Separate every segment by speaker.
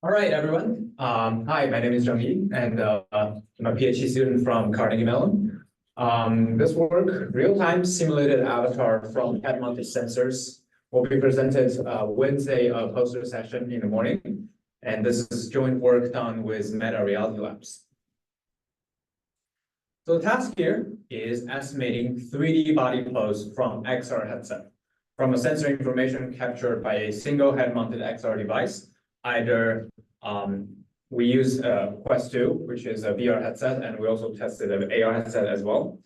Speaker 1: All right, everyone. Hi, my name is Jung-Yi, and I'm a PhD student from Carnegie Mellon. This work, real-time simulated avatar from head-mounted sensors, will be presented Wednesday poster session in the morning. And this is joint work done with Meta Reality Labs. So the task here is estimating 3D body pose from XR headset, from a sensor information captured by a single head-mounted XR device. Either we use Quest 2, which is a VR headset, and we also tested an AR headset as well.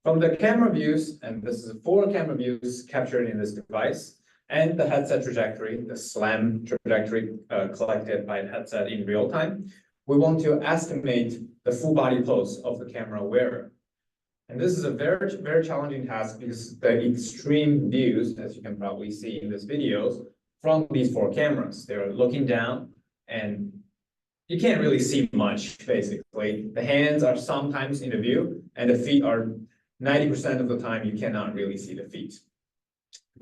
Speaker 1: From the camera views, and this is 4 camera views captured in this device, and the headset trajectory, the SLAM trajectory collected by the headset in real time, we want to estimate the full body pose of the camera wearer. And this is a very, very challenging task because the extreme views, as you can probably see in this videos, from these 4 cameras, they're looking down and you can't really see much, basically. The hands are sometimes in the view and the feet are 90% of the time you cannot really see the feet.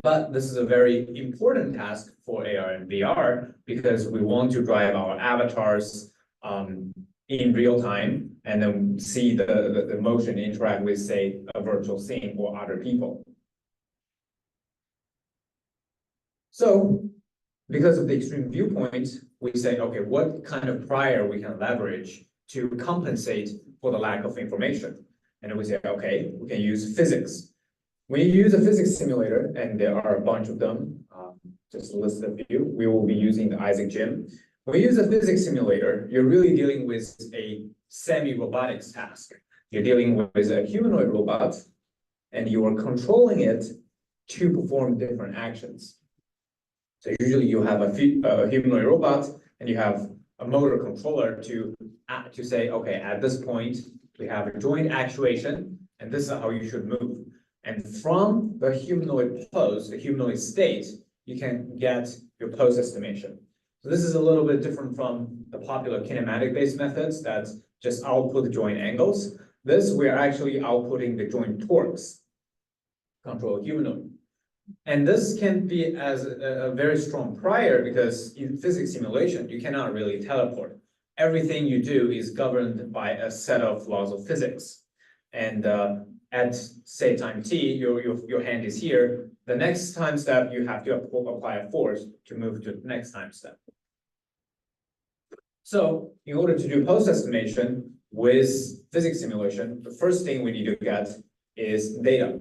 Speaker 1: But this is a very important task for AR and VR because we want to drive our avatars in real time and then see the motion interact with, say, a virtual scene or other people. So because of the extreme viewpoint, we say, okay, what kind of prior we can leverage to compensate for the lack of information? And then we say, okay, we can use physics. When you use a physics simulator, and there are a bunch of them, just to list a few, we will be using the Isaac Gym. When you use a physics simulator, you're really dealing with a semi-robotics task. You're dealing with a humanoid robot, and you are controlling it to perform different actions. So usually you have a humanoid robot, and you have a motor controller to say, okay, at this point, we have a joint actuation, and this is how you should move. And from the humanoid pose, the humanoid state, you can get your pose estimation. So this is a little bit different from the popular kinematic-based methods that just output the joint angles. This, we're actually outputting the joint torques, control humanoid. And this can be as a very strong prior because in physics simulation, you cannot really teleport. Everything you do is governed by a set of laws of physics. And at, say, time t, your hand is here. The next time step, you have to apply a force to move to the next time step. So in order to do pose estimation with physics simulation, the first thing we need to get is data.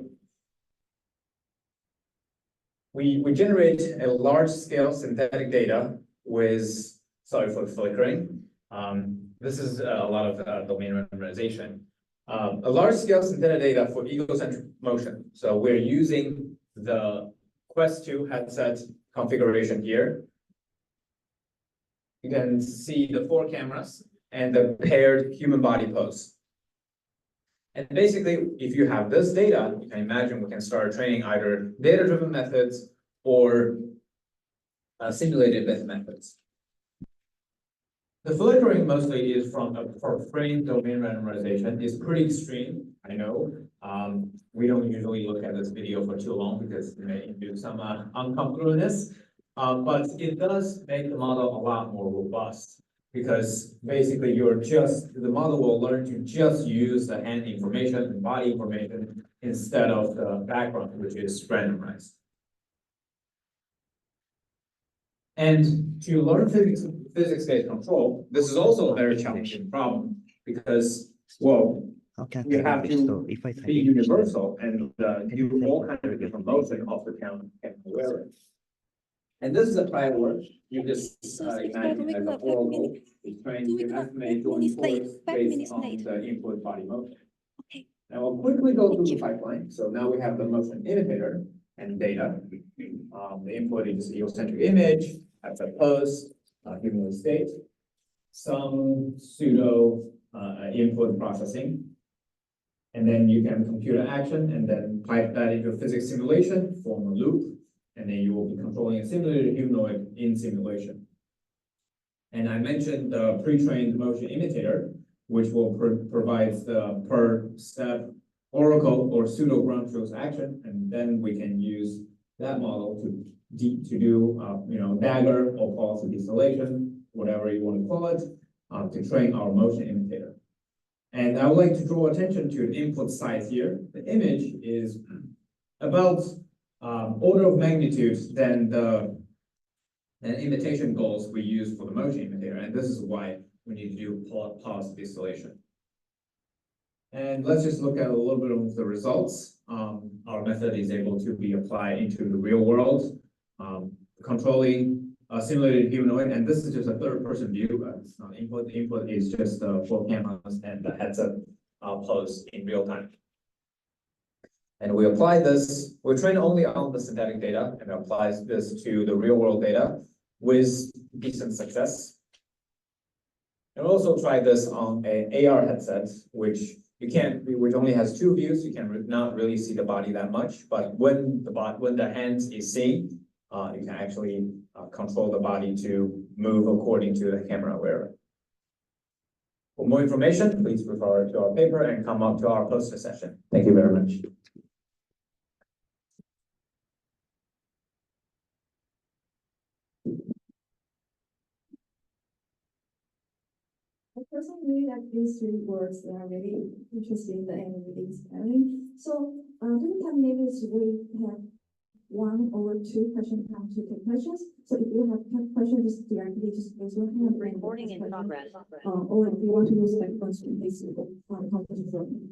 Speaker 1: We generate a large-scale synthetic data with, sorry for the flickering. This is a lot of domain randomization. A large-scale synthetic data for egocentric motion. So we're using the Quest 2 headset configuration here. You can see the 4 cameras and the paired human body pose. And basically, if you have this data, you can imagine we can start training either data-driven methods or simulated methods. The filtering mostly is from for frame domain randomization. It's pretty extreme, I know. We don't usually look at this video for too long because it may induce some uncomfortableness, but it does make the model a lot more robust because basically the model will learn to just use the hand information and body information instead of the background, which is randomized. And to learn physics-based control, this is also a very challenging problem because, well, you have to be universal and do all kinds of different motion of the camera wearer. And this is a prior work. You just imagine as a horrible is trying to estimate joint force based on the input body motion. Okay. Now we'll quickly go through the pipeline. So now we have the motion imitator and data. The input is egocentric image, that's a pose, humanoid state, some pseudo input processing, and then you can compute an action and then pipe that into a physics simulation, form a loop, and then you will be controlling a simulated humanoid in simulation. And I mentioned the pre-trained motion imitator, which will provide the per step oracle or pseudo ground truth action, and then we can use that model to do dagger or pulse distillation, whatever you want to call it, to train our motion imitator. And I would like to draw attention to the input size here. The image is about order of magnitude than the imitation goals we use for the motion imitator, and this is why we need to do pause distillation. And let's just look at a little bit of the results. Our method is able to be applied into the real world, controlling a simulated humanoid, and this is just a third-person view, but it's not input. The input is just the 4 cameras and the headset pose in real time. And we apply this, we train only on the synthetic data and applies this to the real world data with decent success. And we also try this on an AR headset, which which only has 2 views. You can not really see the body that much, but when the hands is seen, you can actually control the body to move according to the camera wearer. For more information, please refer to our paper and come up to our poster session. Thank you very much.
Speaker 2: I personally like these 3 words. They are really interesting and really inspiring. So, do we have maybe we have 1 or 2 questions time to take questions? So if you have questions, just directly just raise your hand.
Speaker 3: Recording in progress.
Speaker 2: Or if you want to use like question, please conference room.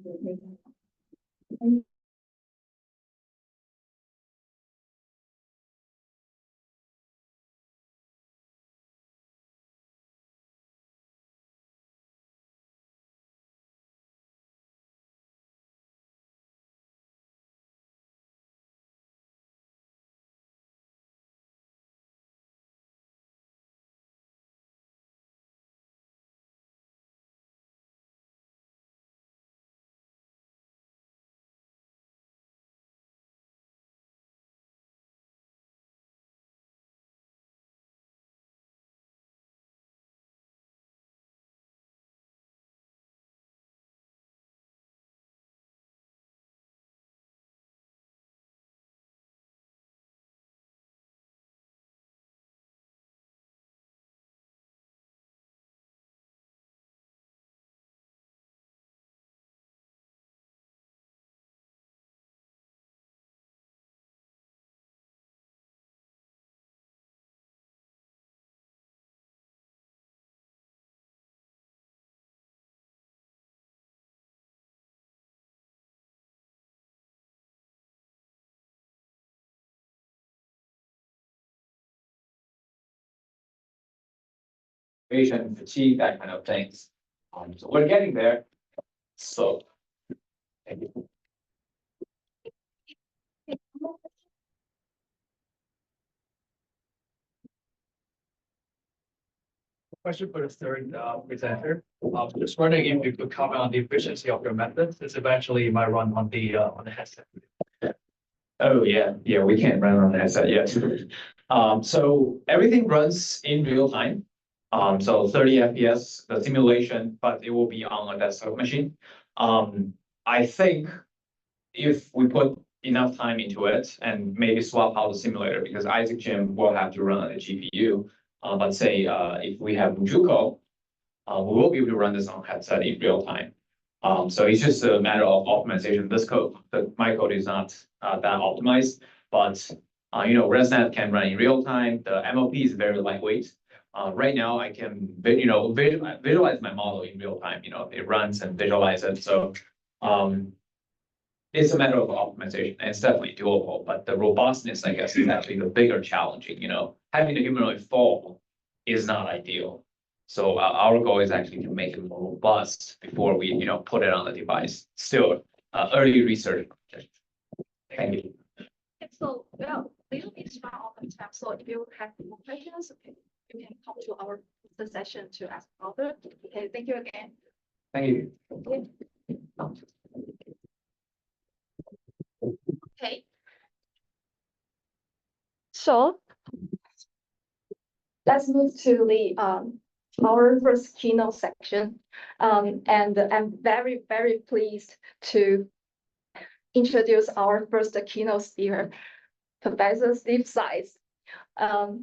Speaker 1: Fatigue, that kind of things. So we're getting there. So, thank you.
Speaker 4: Question for the third presenter. Just wondering if you could comment on the efficiency of your method, since eventually you might run on the headset.
Speaker 1: Oh yeah, we can't run on the headset yet. So everything runs in real time. So 30 FPS, the simulation, but it will be on a desktop machine. I think if we put enough time into it and maybe swap out the simulator, because Isaac Jim will have to run on a GPU. But say if we have Mujuko, we will be able to run this on headset in real time. So it's just a matter of optimization. This code, my code is not that optimized, but ResNet can run in real time. The MLP is very lightweight. Right now, I can visualize my model in real time. It runs and visualizes. So it's a matter of optimization, and it's definitely doable. But the robustness, I guess, is actually the bigger challenging. Having the humanoid fall is not ideal. So our goal is actually to make it more robust before we, put it on the device. Still, early research. Thank you.
Speaker 3: So, we don't need to run all the time. So if you have more questions, you can come to our session to ask further. Okay, thank you again.
Speaker 1: Thank you.
Speaker 3: Okay. So let's move to the our first keynote section. And I'm very, very pleased to introduce our first keynote speaker, Professor Steve Sides.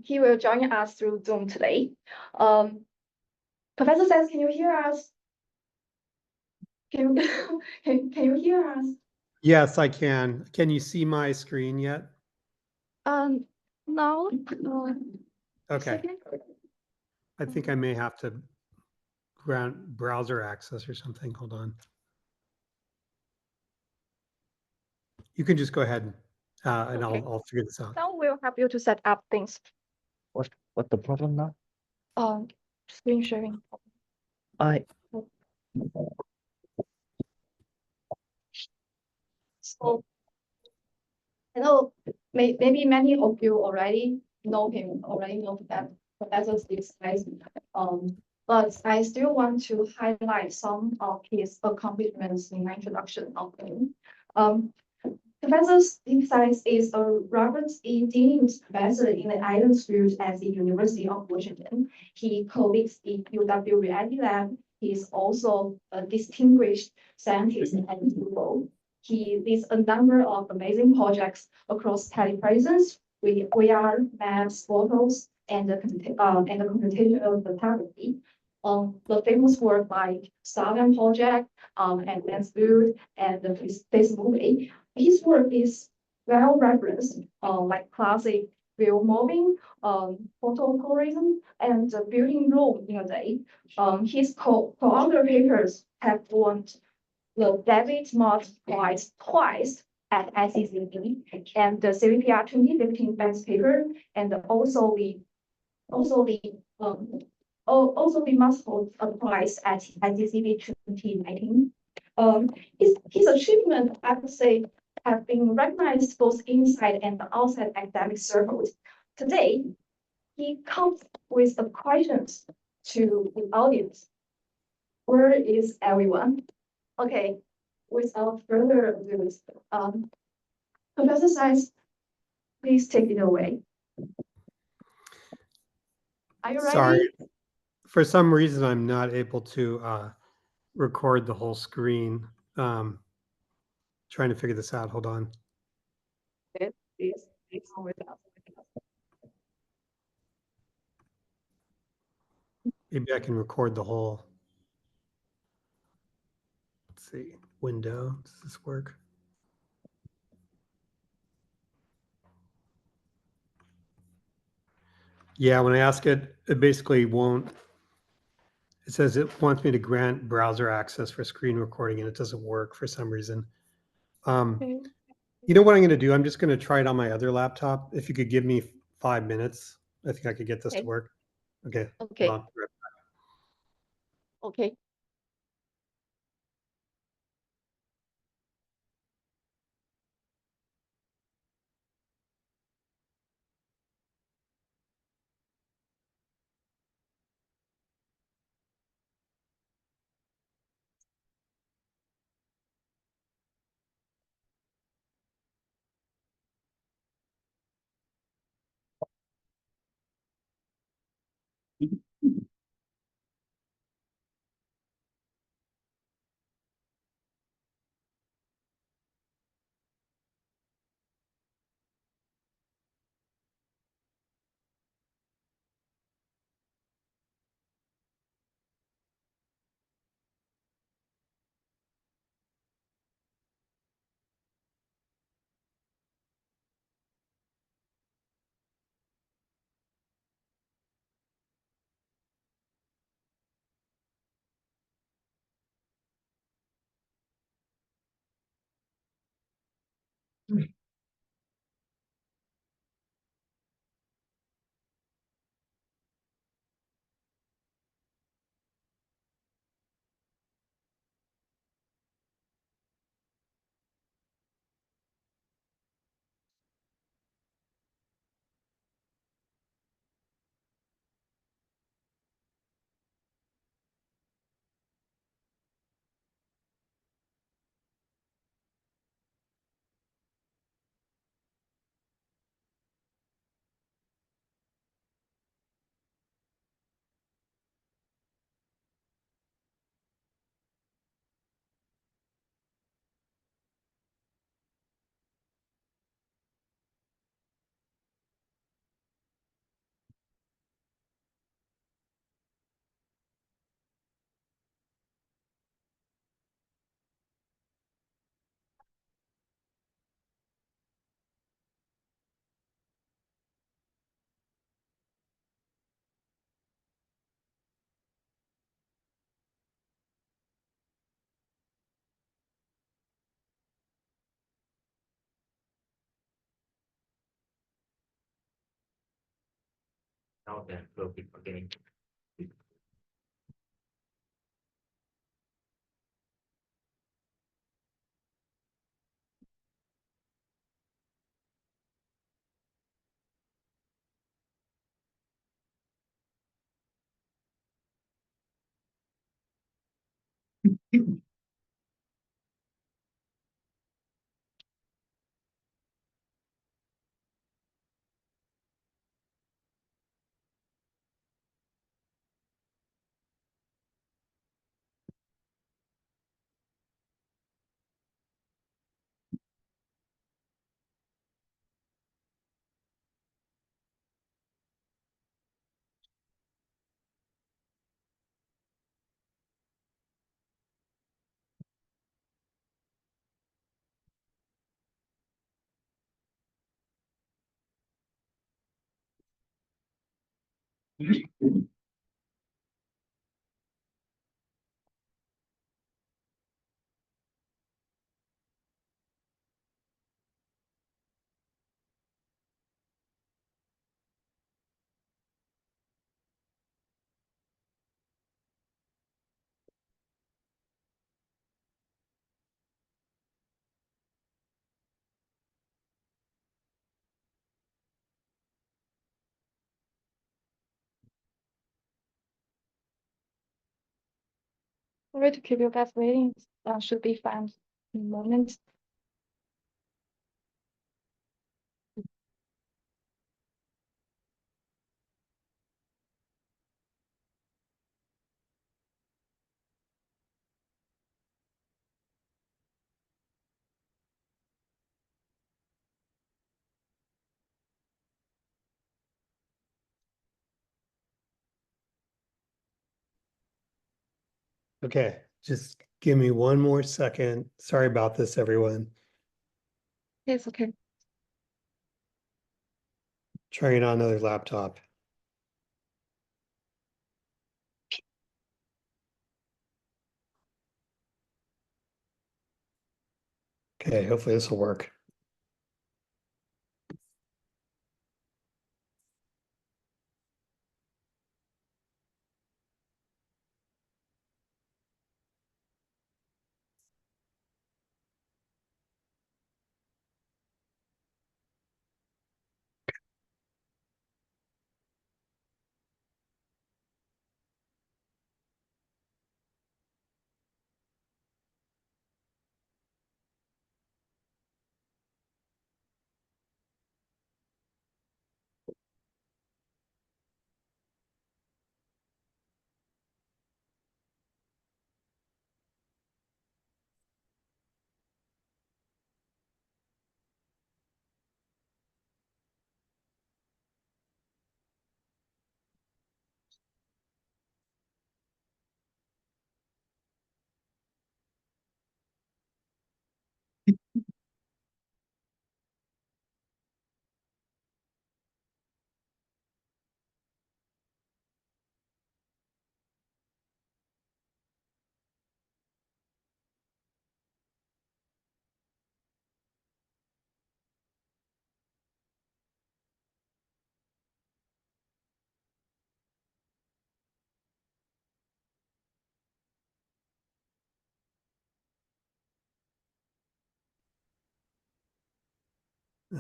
Speaker 3: He will join us through Zoom today. Professor says, can you hear us? Can you, can you hear us?
Speaker 5: Yes, I can. Can you see my screen yet?
Speaker 3: No.
Speaker 5: Okay,
Speaker 3: Second.
Speaker 5: I think I may have to grant browser access or something. Hold on. You can just go ahead and
Speaker 3: Okay.
Speaker 5: I'll figure this out.
Speaker 3: Now we'll help you to set up things.
Speaker 6: What the problem now?
Speaker 3: Screen sharing.
Speaker 6: I
Speaker 3: So, I know maybe many of you already know him, already know that Professor Steve Slice. But I still want to highlight some of his accomplishments in my introduction of him. Professor Steve Slice is a Robert E. Dean's professor in the Islands field at the University of Washington. He co-leads the UW Reality Lab. He is also a distinguished scientist at Google. He leads a number of amazing projects across telepresence, VR, maps, photos, and the computational photography. The famous work like Starman Project, and Lens Build, and the Face Movie. His work is well referenced, like classic film mobbing, photocolorism, and building Rome in a day. His co-author papers have won the David Mott Prize twice at SCCB and the CVPR 2015 best paper, and also the multiple prize at SCCB 2019. His achievement, I would say, have been recognized both inside and outside academic circles. Today, he comes with the questions to the audience. Where is everyone? Okay, without further ado, Professor Science, please take it away. Are you ready?
Speaker 5: Sorry, for some reason I'm not able to record the whole screen. Trying to figure this out. Hold on.
Speaker 3: Please, come with us.
Speaker 5: Maybe I can record the whole. Let's see. Window. Does this work? Yeah, when I ask it, it basically won't. It says it wants me to grant browser access for screen recording, and it doesn't work for some reason.
Speaker 3: Okay.
Speaker 5: You know what I'm going to do? I'm just going to try it on my other laptop. If you could give me 5 minutes, I think I could get this to
Speaker 3: Okay.
Speaker 5: work. Okay.
Speaker 3: Okay.
Speaker 5: Hold on.
Speaker 3: Okay.
Speaker 4: Now then, we'll be beginning.
Speaker 3: Sorry to keep you guys waiting. Should be fine in a moment.
Speaker 5: Okay, just give me one more second. Sorry about this, everyone.
Speaker 3: It's okay.
Speaker 5: Trying on another laptop. Okay, hopefully this will work.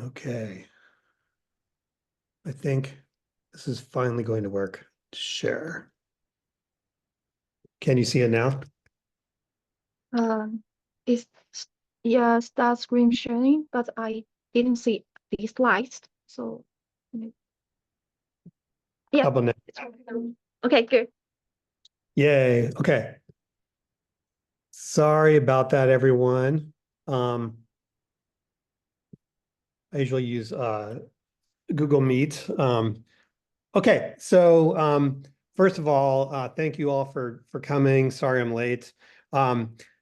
Speaker 5: Okay. I think this is finally going to work. Share. Can you see it now?
Speaker 3: It's yeah, start screen sharing, but I didn't see these slides. So yeah,
Speaker 5: How about now?
Speaker 3: it's okay. Okay, good.
Speaker 5: Yay. Okay. Sorry about that, everyone. I usually use Google Meet. Okay, so first of all, thank you all for coming. Sorry I'm late.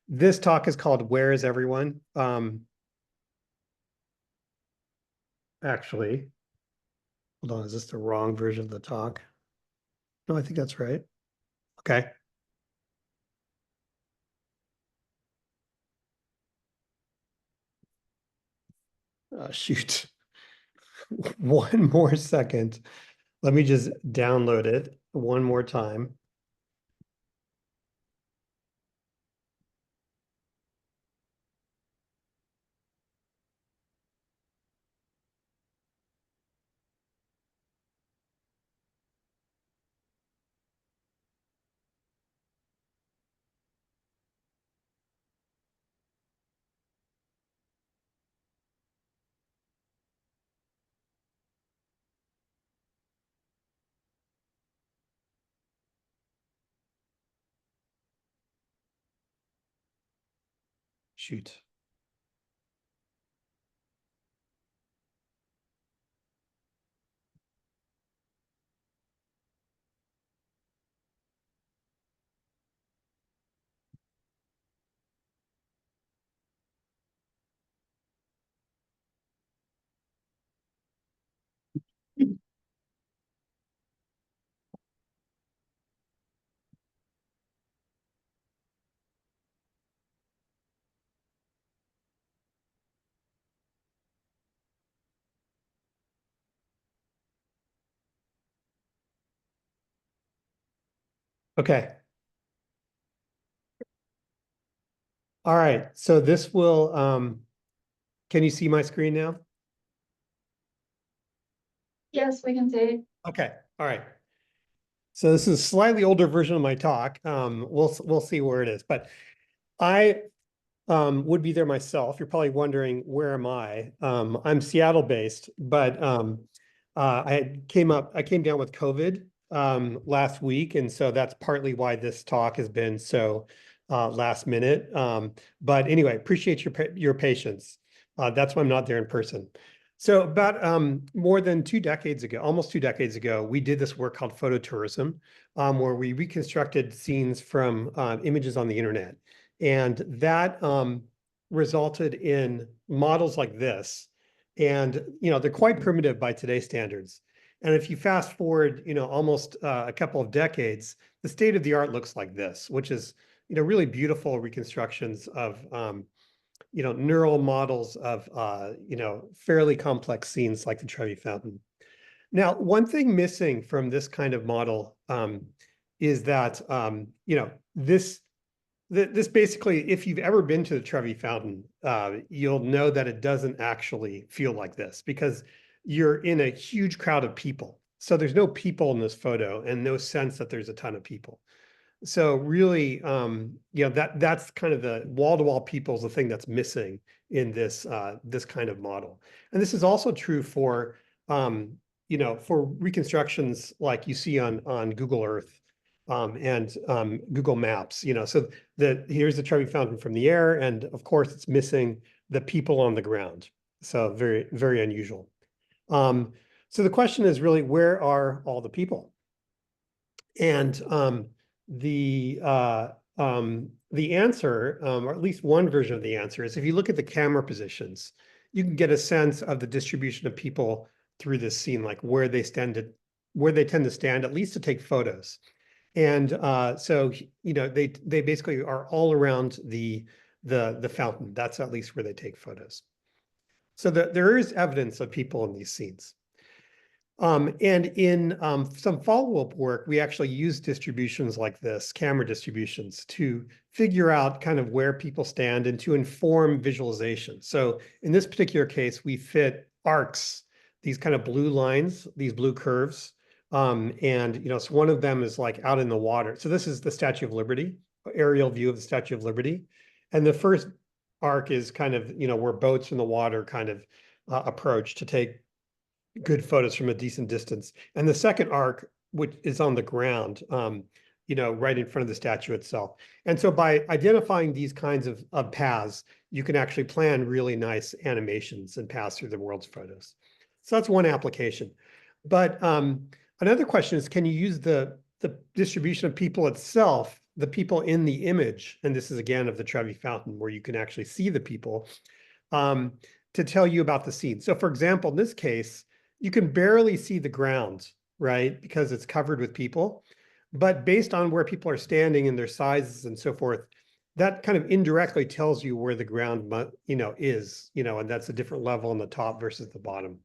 Speaker 5: This talk is called Where is Everyone? Actually, hold on, is this the wrong version of the talk? No, I think that's right. Okay. Shoot. One more second. Let me just download it one more time. Shoot. Okay. All right. So this will, can you see my screen now?
Speaker 3: Yes, we can say.
Speaker 5: Okay. All right. So this is a slightly older version of my talk. We'll see where it is, but I would be there myself. You're probably wondering, where am I? I'm Seattle based, but I came down with COVID last week, and so that's partly why this talk has been so last minute. But anyway, appreciate your patience. That's why I'm not there in person. So about more than 2 decades ago, almost 2 decades ago, we did this work called phototourism, where we reconstructed scenes from images on the internet. And that resulted in models like this. And, they're quite primitive by today's standards. And if you fast forward, almost a couple of decades, the state of the art looks like this, which is, really beautiful reconstructions of, neural models of, fairly complex scenes like the Trevi Fountain. Now, one thing missing from this kind of model is that, this basically, if you've ever been to the Trevi Fountain, you'll know that it doesn't actually feel like this because you're in a huge crowd of people. So there's no people in this photo and no sense that there's a ton of people. So really, that's kind of the wall-to-wall people is the thing that's missing in this this kind of model. And this is also true for for reconstructions like you see on Google Earth and Google Maps. So here's the Trevi Fountain from the air, and of course it's missing the people on the ground. So very, very unusual. So the question is really, where are all the people? And the answer, or at least one version of the answer, is if you look at the camera positions, you can get a sense of the distribution of people through this scene, like where they tend to stand, at least to take photos. And so they basically are all around the fountain. That's at least where they take photos. So there is evidence of people in these scenes. And in some follow-up work, we actually use distributions like this, camera distributions, to figure out kind of where people stand and to inform visualization. So in this particular case, we fit arcs, these kind of blue lines, these blue curves. And so one of them is like out in the water. So this is the Statue of Liberty, aerial view of the Statue of Liberty. And the first arc is kind of, where boats in the water kind of approach to take good photos from a decent distance. And the second arc, which is on the ground, right in front of the statue itself. And so by identifying these kinds of paths, you can actually plan really nice animations and pass through the world's photos. So that's one application. But another question is, can you use the distribution of people itself, the people in the image, and this is again of the Trevi Fountain, where you can actually see the people, to tell you about the scene. So for example, in this case, you can barely see the ground, right? Because it's covered with people. But based on where people are standing and their sizes and so forth, that kind of indirectly tells you where the ground, and that's a different level on the top versus the bottom.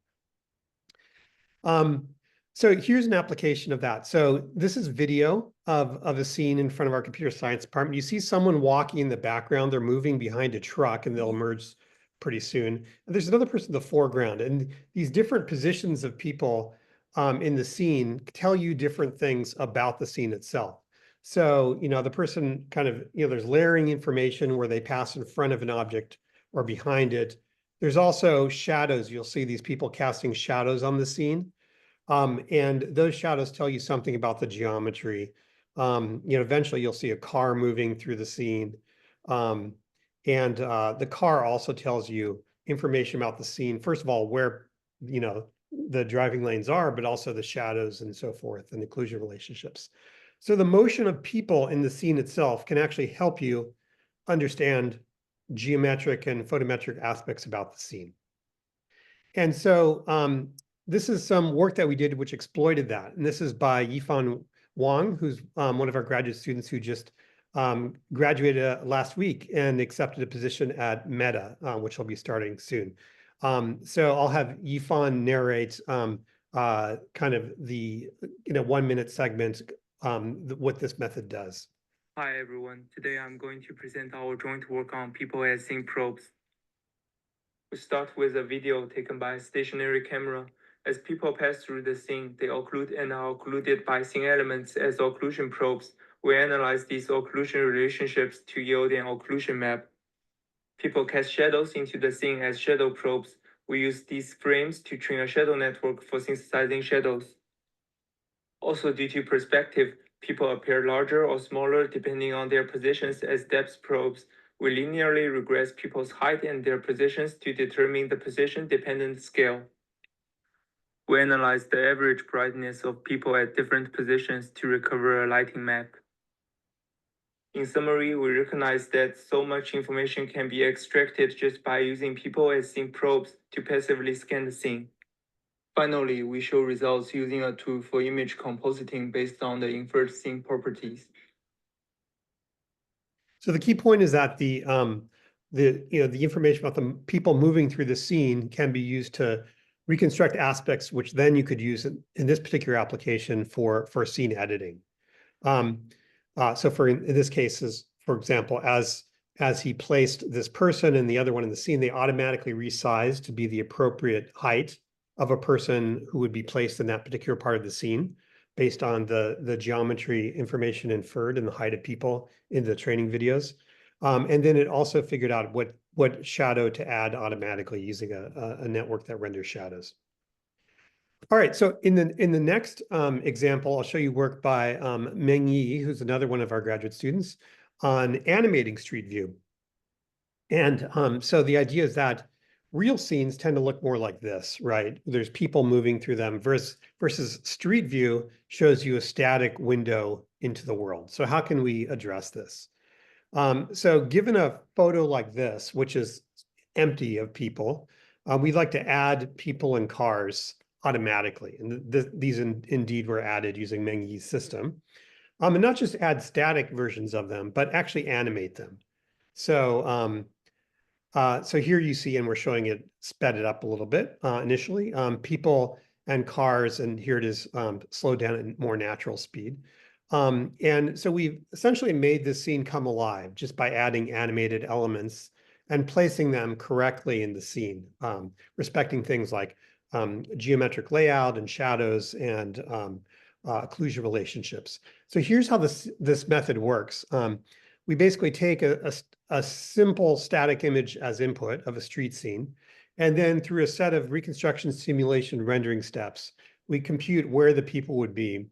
Speaker 5: So here's an application of that. So this is video of a scene in front of our computer science department. You see someone walking in the background. They're moving behind a truck and they'll emerge pretty soon. And there's another person in the foreground. And these different positions of people in the scene tell you different things about the scene itself. So, the person kind of, there's layering information where they pass in front of an object or behind it. There's also shadows. You'll see these people casting shadows on the scene. And those shadows tell you something about the geometry. Eventually you'll see a car moving through the scene. And the car also tells you information about the scene. First of all, where, the driving lanes are, but also the shadows and so forth and occlusion relationships. So the motion of people in the scene itself can actually help you understand geometric and photometric aspects about the scene. And so this is some work that we did which exploited that. And this is by Yifan Wang, who's one of our graduate students who just graduated last week and accepted a position at Meta, which will be starting soon. So I'll have Yifan narrate kind of the 1 minute segment, what this method does.
Speaker 7: Hi everyone, today I'm going to present our joint work on people as scene probes. We start with a video taken by a stationary camera. As people pass through the scene, they occlude and are occluded by scene elements as occlusion probes. We analyze these occlusion relationships to yield an occlusion map. People cast shadows into the scene as shadow probes. We use these frames to train a shadow network for synthesizing shadows. Also, due to perspective, people appear larger or smaller depending on their positions as depth probes. We linearly regress people's height and their positions to determine the position-dependent scale. We analyze the average brightness of people at different positions to recover a lighting map. In summary, we recognize that so much information can be extracted just by using people as scene probes to passively scan the scene. Finally, we show results using a tool for image compositing based on the inferred scene properties.
Speaker 5: So the key point is that the information about the people moving through the scene can be used to reconstruct aspects, which then you could use in this particular application for scene editing. So in this case, for example, as he placed this person and the other one in the scene, they automatically resized to be the appropriate height of a person who would be placed in that particular part of the scene based on the geometry information inferred and the height of people in the training videos. And then it also figured out what shadow to add automatically using a network that renders shadows. All right, so in the next example, I'll show you work by Meng Yi, who's another one of our graduate students, on animating Street View. And so the idea is that real scenes tend to look more like this, right? There's people moving through them versus Street View shows you a static window into the world. So how can we address this? So given a photo like this, which is empty of people, we'd like to add people and cars automatically. And these indeed were added using Meng Yi's system. And not just add static versions of them, but actually animate them. So so here you see, and we're showing it sped it up a little bit initially, people and cars, and here it is slowed down at more natural speed. And so we've essentially made this scene come alive just by adding animated elements and placing them correctly in the scene, respecting things like geometric layout and shadows and occlusion relationships. So here's how this method works. We basically take a simple static image as input of a street scene, and then through a set of reconstruction, simulation, rendering steps, we compute where the people would be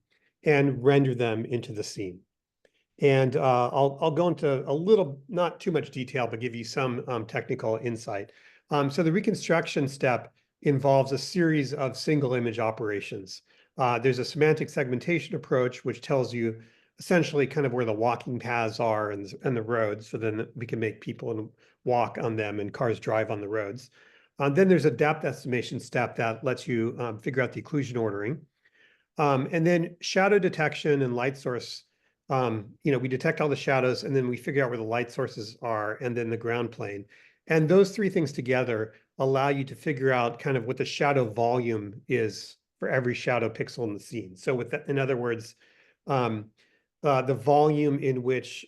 Speaker 5: and render them into the scene. And I'll go into a little, not too much detail, but give you some technical insight. So the reconstruction step involves a series of single image operations. There's a semantic segmentation approach, which tells you essentially kind of where the walking paths are and the roads, so then we can make people walk on them and cars drive on the roads. Then there's a depth estimation step that lets you figure out the occlusion ordering. And then shadow detection and light source, we detect all the shadows and then we figure out where the light sources are and then the ground plane. And those three things together allow you to figure out kind of what the shadow volume is for every shadow pixel in the scene. So with that, in other words, the volume in which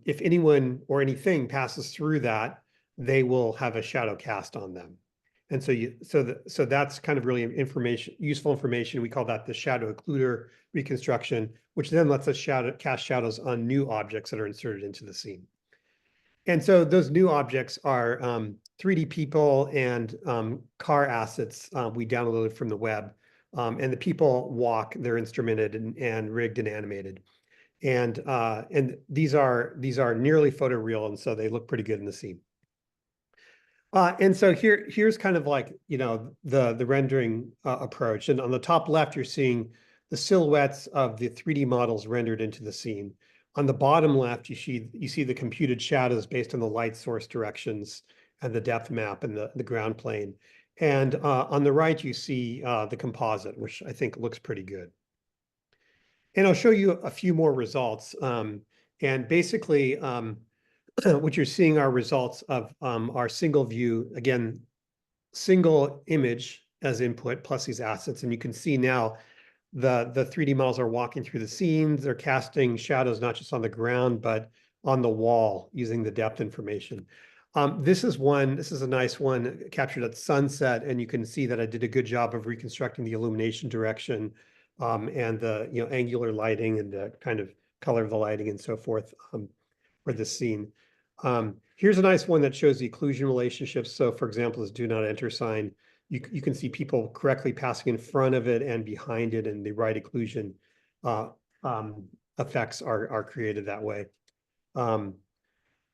Speaker 5: if anyone or anything passes through that, they will have a shadow cast on them. And so that's kind of really useful information. We call that the shadow occluder reconstruction, which then lets us cast shadows on new objects that are inserted into the scene. And so those new objects are 3D people and car assets we downloaded from the web. And the people walk, they're instrumented and rigged and animated. And these are nearly photoreal, and so they look pretty good in the scene. And so here's kind of like, you know, the rendering approach. And on the top left, you're seeing the silhouettes of the 3D models rendered into the scene. On the bottom left, you see the computed shadows based on the light source directions and the depth map and the ground plane. And on the right, you see the composite, which I think looks pretty good. And I'll show you a few more results. And basically, what you're seeing are results of our single view, again, single image as input plus these assets. And you can see now the 3D models are walking through the scenes. They're casting shadows, not just on the ground, but on the wall using the depth information. This is a nice one captured at sunset. And you can see that I did a good job of reconstructing the illumination direction and the angular lighting and the kind of color of the lighting and so forth for this scene. Here's a nice one that shows the occlusion relationships. So for example, this do not enter sign, you can see people correctly passing in front of it and behind it, and the right occlusion effects are created that way.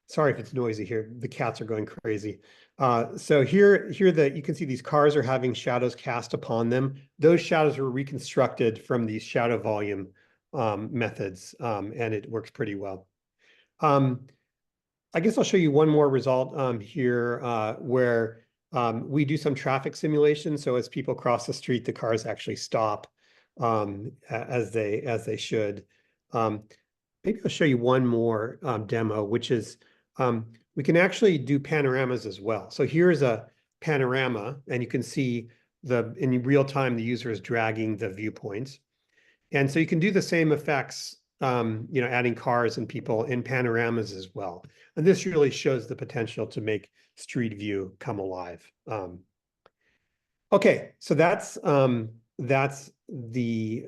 Speaker 5: Sorry if it's noisy here. The cats are going crazy. So here you can see these cars are having shadows cast upon them. Those shadows were reconstructed from these shadow volume methods, and it works pretty well. I guess I'll show you one more result here where we do some traffic simulation. So as people cross the street, the cars actually stop as they should. Maybe I'll show you one more demo, which is we can actually do panoramas as well. So here's a panorama, and you can see in real time the user is dragging the viewpoints. And so you can do the same effects, adding cars and people in panoramas as well. And this really shows the potential to make street view come alive. Okay, so that's the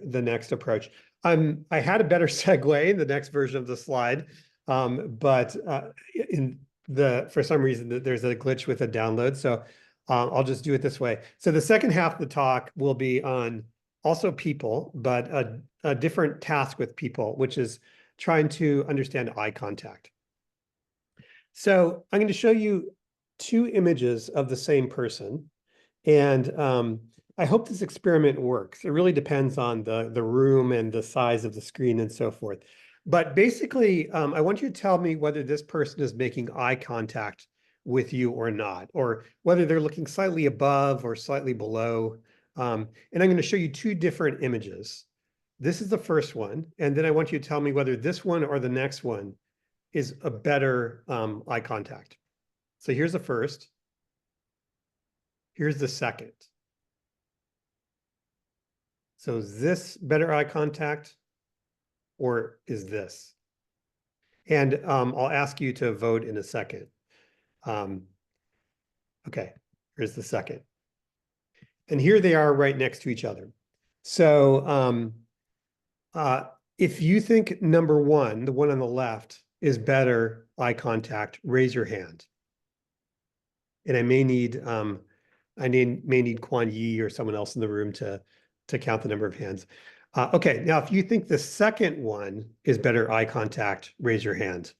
Speaker 5: next approach. I had a better segue in the next version of the slide, but for some reason there's a glitch with the download. So I'll just do it this way. So the second half of the talk will be on also people, but a different task with people, which is trying to understand eye contact. So I'm going to show you two images of the same person. And I hope this experiment works. It really depends on the room and the size of the screen and so forth. But basically, I want you to tell me whether this person is making eye contact with you or not, or whether they're looking slightly above or slightly below. And I'm going to show you two different images. This is the first one. And then I want you to tell me whether this one or the next one is a better eye contact. So here's the first. Here's the second. So is this better eye contact or is this? And I'll ask you to vote in a second. Okay, here's the second. And here they are right next to each other. So if you think number one, the one on the left, is better eye contact, raise your hand. And I may need Kuan Yi or someone else in the room to count the number of hands. Okay, now if you think the second one is better eye contact, raise your hand.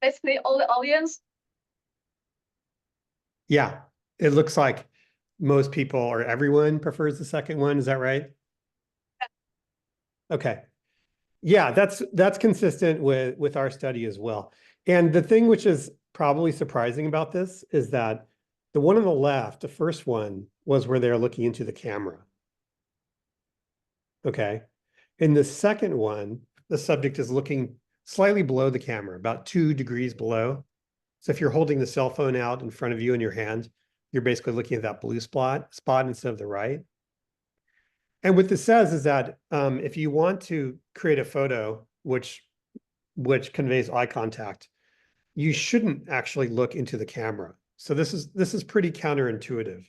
Speaker 3: Basically, all the audience.
Speaker 5: Yeah, it looks like most people or everyone prefers the second one. Is that right? Okay. Yeah, that's consistent with our study as well. And the thing which is probably surprising about this is that the one on the left, the first one, was where they're looking into the camera. Okay. In the second one, the subject is looking slightly below the camera, about 2 degrees below. So if you're holding the cell phone out in front of you in your hand, you're basically looking at that blue spot instead of the right. And what this says is that if you want to create a photo which conveys eye contact, you shouldn't actually look into the camera. So this is pretty counterintuitive.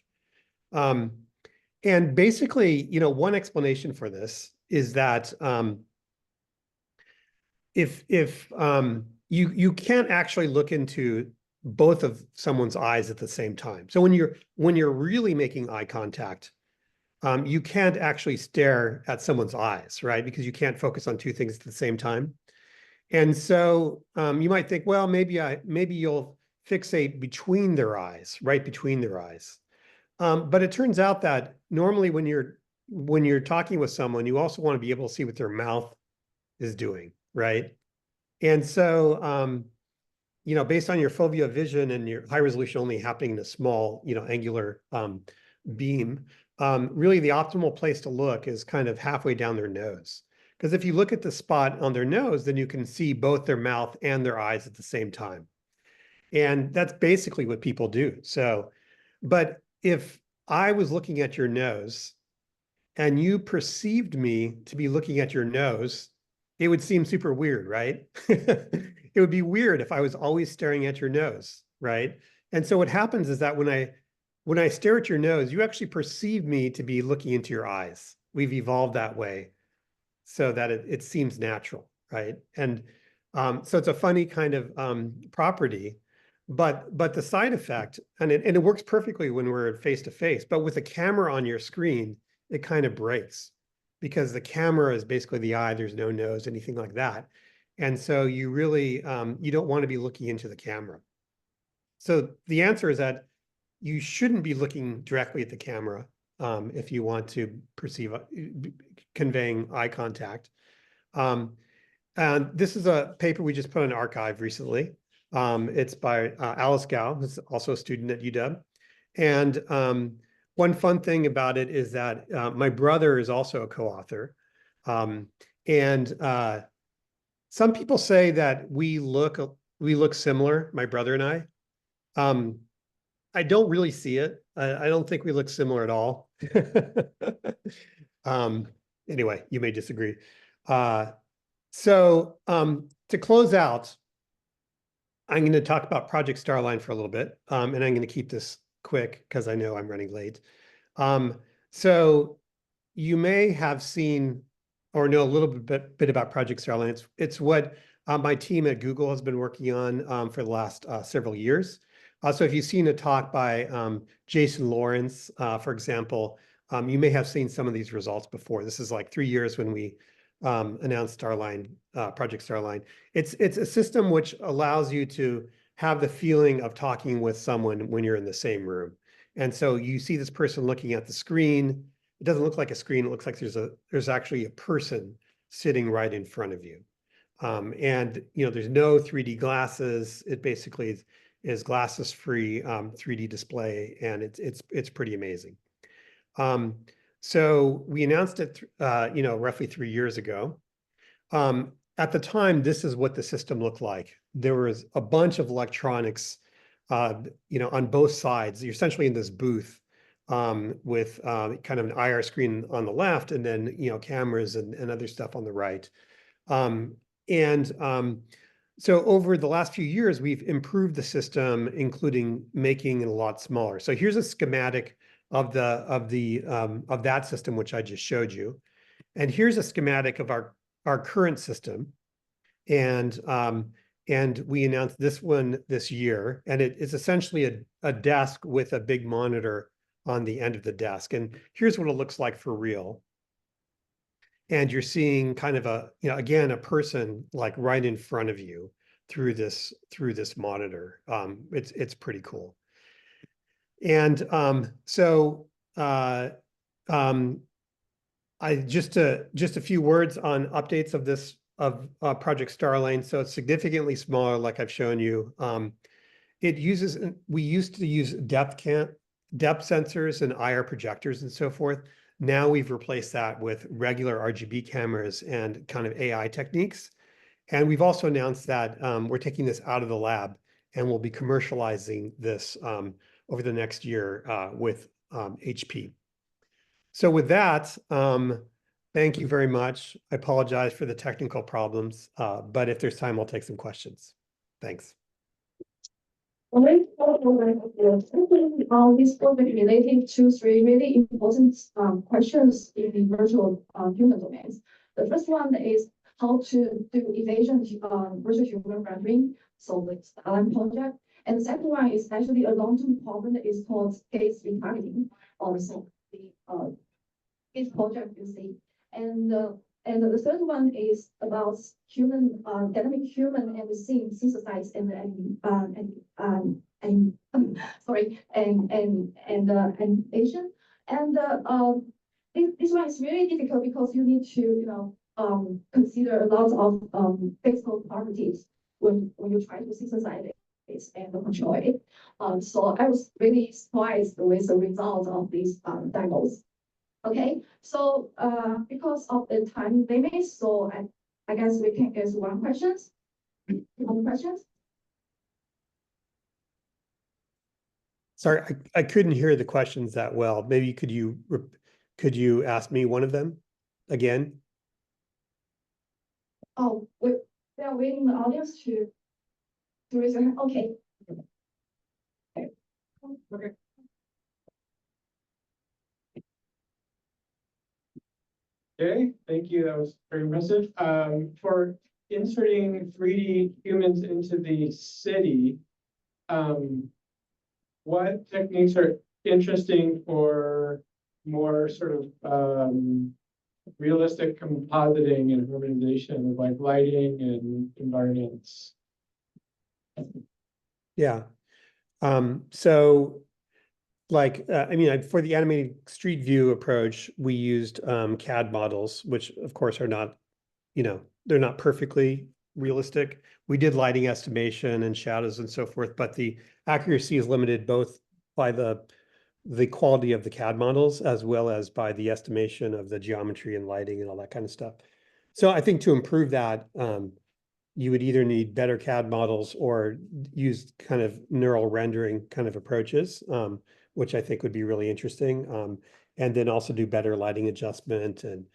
Speaker 5: And basically, one explanation for this is that if you can't actually look into both of someone's eyes at the same time. So when you're really making eye contact, you can't actually stare at someone's eyes, right? Because you can't focus on two things at the same time. And so you might think, well, maybe you'll fixate between their eyes, right between their eyes. But it turns out that normally when you're talking with someone, you also want to be able to see what their mouth is doing, right? And so based on your fovea vision and your high resolution only happening in a small, angular beam, really the optimal place to look is kind of halfway down their nose. Because if you look at the spot on their nose, then you can see both their mouth and their eyes at the same time. And that's basically what people do. So, but if I was looking at your nose and you perceived me to be looking at your nose, it would seem super weird, right? It would be weird if I was always staring at your nose, right? And so what happens is that when I stare at your nose, you actually perceive me to be looking into your eyes. We've evolved that way so that it seems natural, right? And so it's a funny kind of property, but the side effect, and it works perfectly when we're face to face, but with a camera on your screen, it kind of breaks because the camera is basically the eye, there's no nose, anything like that. And so you really, you don't want to be looking into the camera. So the answer is that you shouldn't be looking directly at the camera if you want to perceive conveying eye contact. And this is a paper we just put on arXiv recently. It's by Alice Gao, who's also a student at UW. And one fun thing about it is that my brother is also a co-author. And some people say that we look similar, my brother and I. I don't really see it. I don't think we look similar at all. Anyway, you may disagree. So to close out, I'm going to talk about Project Starline for a little bit, and I'm going to keep this quick because I know I'm running late. So you may have seen or know a little bit about Project Starline. It's what my team at Google has been working on for the last several years. So if you've seen a talk by Jason Lawrence, for example, you may have seen some of these results before. This is like 3 years when we announced Starline, Project Starline. It's a system which allows you to have the feeling of talking with someone when you're in the same room. And so you see this person looking at the screen. It doesn't look like a screen. It looks like there's actually a person sitting right in front of you. And there's no 3D glasses. It basically is glasses-free 3D display, and it's pretty amazing. So we announced it, roughly 3 years ago. At the time, this is what the system looked like. There was a bunch of electronics, on both sides. You're essentially in this booth with kind of an IR screen on the left, and then cameras and other stuff on the right. So over the last few years, we've improved the system, including making it a lot smaller. So here's a schematic of that system, which I just showed you. And here's a schematic of our current system. And we announced this one this year. And it is essentially a desk with a big monitor on the end of the desk. And here's what it looks like for real. And you're seeing kind of again, a person like right in front of you through this monitor. It's pretty cool. And so I just a few words on updates of Project Starline. So it's significantly smaller, like I've shown you. We used to use depth sensors and IR projectors and so forth. Now we've replaced that with regular RGB cameras and kind of AI techniques. And we've also announced that we're taking this out of the lab and we'll be commercializing this over the next year with HP. So with that, thank you very much. I apologize for the technical problems, but if there's time, I'll take some questions. Thanks.
Speaker 3: This project related to three really important questions in the virtual human domains. The first one is how to do efficient virtual human rendering, so it's the LM project. And the second one is actually a long-term problem that is called gaze retargeting, also the gaze project you see. And the third one is about human dynamic human and scene synthesize and animation. And this one is really difficult because you need to consider a lot of physical properties when you try to synthesize it and control it. So I was really surprised with the result of these demos. Okay, so because of the time limit, so I guess we can ask one questions. One questions?
Speaker 5: Sorry, I couldn't hear the questions that well. Maybe could you ask me one of them again?
Speaker 3: Oh, we are waiting the audience to raise their hand. Okay. Okay.
Speaker 8: Okay, thank you. That was very impressive. For inserting 3D humans into the city, what techniques are interesting for more sort of realistic compositing and harmonization of like lighting and environments?
Speaker 5: Yeah. So like, I mean, for the animated street view approach, we used CAD models, which of course are not, they're not perfectly realistic. We did lighting estimation and shadows and so forth, but the accuracy is limited both by the quality of the CAD models as well as by the estimation of the geometry and lighting and all that kind of stuff. So I think to improve that, you would either need better CAD models or use kind of neural rendering kind of approaches, which I think would be really interesting. And then also do better lighting adjustment and,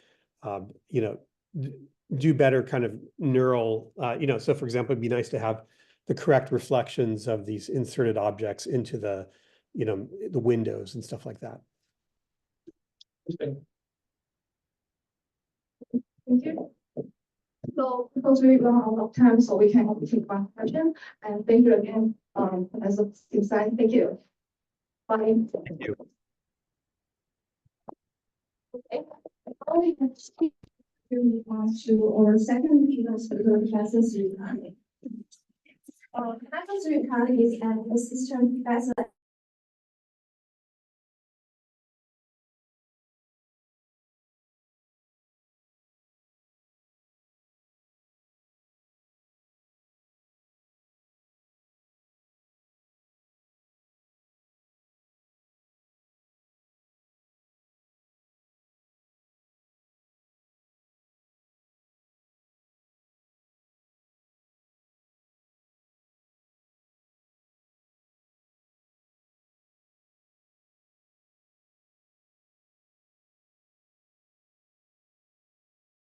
Speaker 5: do better kind of neural, so for example, it'd be nice to have the correct reflections of these inserted objects into the, the windows and stuff like that.
Speaker 8: Interesting.
Speaker 3: Thank you. So because we run out of time, so we can only take one question. And thank you again, Professor Simsai. Thank you. Bye.
Speaker 5: Thank you.
Speaker 2: Okay. Now we have to move on to our second keynote speaker, Professor Sri Kani. Professor Sri Kani is an assistant professor